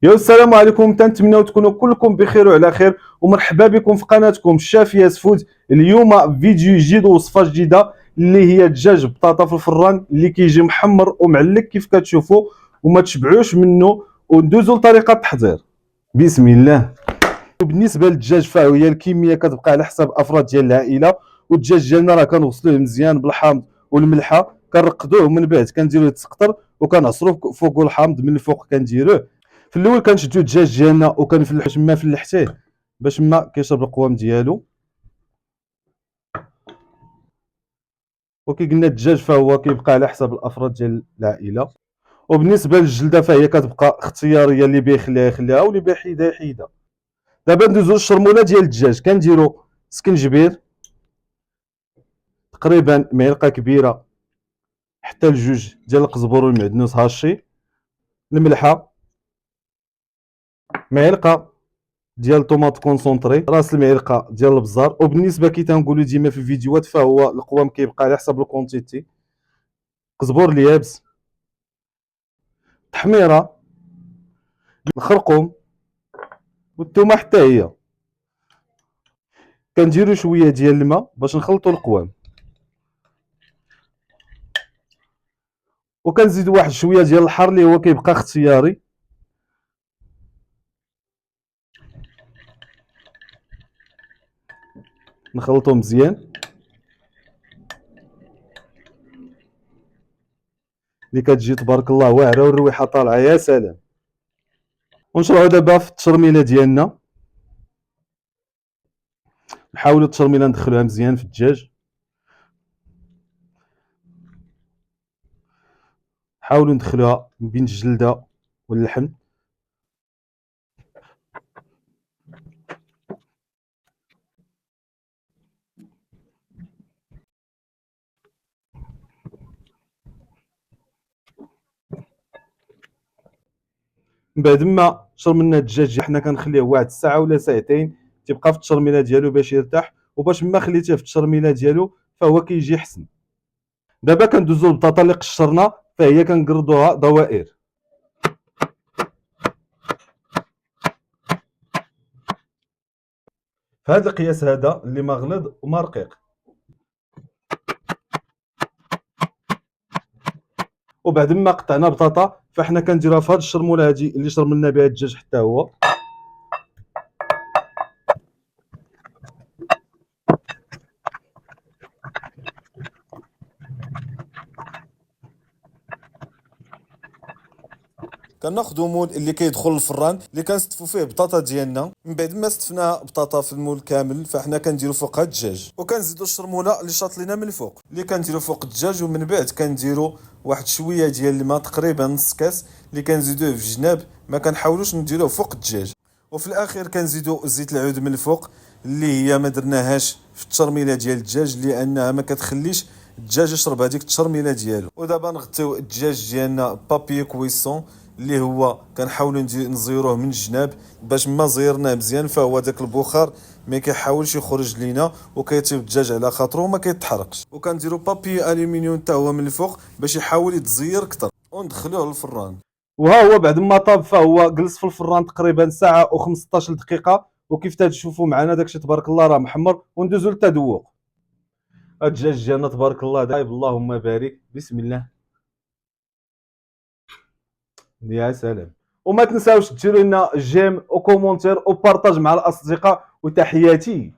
يا السلام عليكم، تنتمنوا تكونوا كلكم بخير وعلى خير، ومرحبا بكم في قناتكم شافية فود. اليوم فيديو جديد ووصفه جديده اللي هي دجاج بطاطا في الفران اللي كيجي محمر ومعلق كيف كتشوفوا، وما تشبعوش منه. وندوزوا لطريقه التحضير. بسم الله. بالنسبه للدجاج فهي الكميه كتبقى على حسب افراد ديال العائله. والدجاج ديالنا راه كنغسلوه مزيان بالحامض والملحه، كنرقدوه من بعد كنديروه يتسقطر وكنعصروا فوق الحامض من الفوق كنديروه. في الاول كنشدو الدجاج ديالنا وكنفلحو تما فلحتيه باش ما كيشرب القوام ديالو. وكي قلنا الدجاج فهو كيبقى على حسب الافراد ديال العائله. وبالنسبه للجلده فهي كتبقى اختياريه، اللي بيخليها يخليها واللي بيحيدها يحيدها. دابا ندوزو للشرموله ديال الدجاج. كنديرو سكنجبير تقريبا معلقه كبيره حتى لجوج ديال القزبر والمعدنوس هاشي، الملحه، معلقه ديال الطوماط كونسونطري، راس المعلقه ديال البزار. وبالنسبه كي تنقولوا ديما في الفيديوهات فهو القوام كيبقى على حسب الكونتيتي. قزبور اليابس، تحميره، الخرقوم والثومه حتى هي. كنديروا شويه ديال الماء باش نخلطوا القوام، وكنزيدوا واحد شويه ديال الحار اللي هو كيبقى اختياري. نخلطوا مزيان اللي كتجي تبارك الله واعره والريحه طالعه يا سلام. ونشرعوا دابا في التشرميله ديالنا. نحاولوا التشرميله ندخلوها مزيان في الدجاج، حاولوا ندخلوها من بين الجلده واللحم. من بعد ما شرمنا الدجاج حنا كنخليه واحد الساعه ولا ساعتين تيبقى في التشرميله ديالو باش يرتاح، وباش ما خليتيه في التشرميله ديالو فهو كيجي حسن. دابا كندوزو للبطاطا اللي قشرنا، فهي كنقردوها دوائر. في هذا القياس هذا اللي ما غلظ وما رقيق. وبعد ما قطعنا بطاطا فاحنا كنديروها في هذه الشرموله هذه اللي شرملنا بها الدجاج حتى هو. كناخذوا مول اللي كيدخل الفران اللي كنستفوا فيه بطاطا ديالنا. من بعد ما استفنا بطاطا في المول كامل فاحنا كنديروا فوقها الدجاج، وكنزيدوا الشرموله اللي شاطلينا من الفوق اللي كنديروا فوق الدجاج. ومن بعد كنديروا واحد شويه ديال الماء تقريبا نص كاس اللي كنزيدوه في الجناب، ما كنحاولوش نديروه فوق الدجاج. وفي الاخير كنزيدوا زيت العود من الفوق اللي هي ما درناهاش في التشرميله ديال الدجاج لانها ما كتخليش الدجاج يشرب هذيك التشرميله ديالو. ودابا نغطيو الدجاج ديالنا بابي كويسون اللي هو كنحاولوا نزيروه من الجناب باش ما زيرناه مزيان فهو داك البخار ما كيحاولش يخرج لينا وكيطيب الدجاج على خاطرو وما كيتحرقش. وكنديروا بابي الومنيوم حتى هو من الفوق باش يحاول يتزير اكثر، وندخلوه للفران. وها هو بعد ما طاب فهو جلس في الفران تقريبا ساعه و15 دقيقه، وكيف تشوفوا معنا داكشي تبارك الله راه محمر. وندوزو للتذوق. الدجاج ديالنا تبارك الله دايب، اللهم بارك، بسم الله. يا سلام. وما تنساوش ديروا لنا جيم وكومونتير وبارطاج مع الاصدقاء، وتحياتي.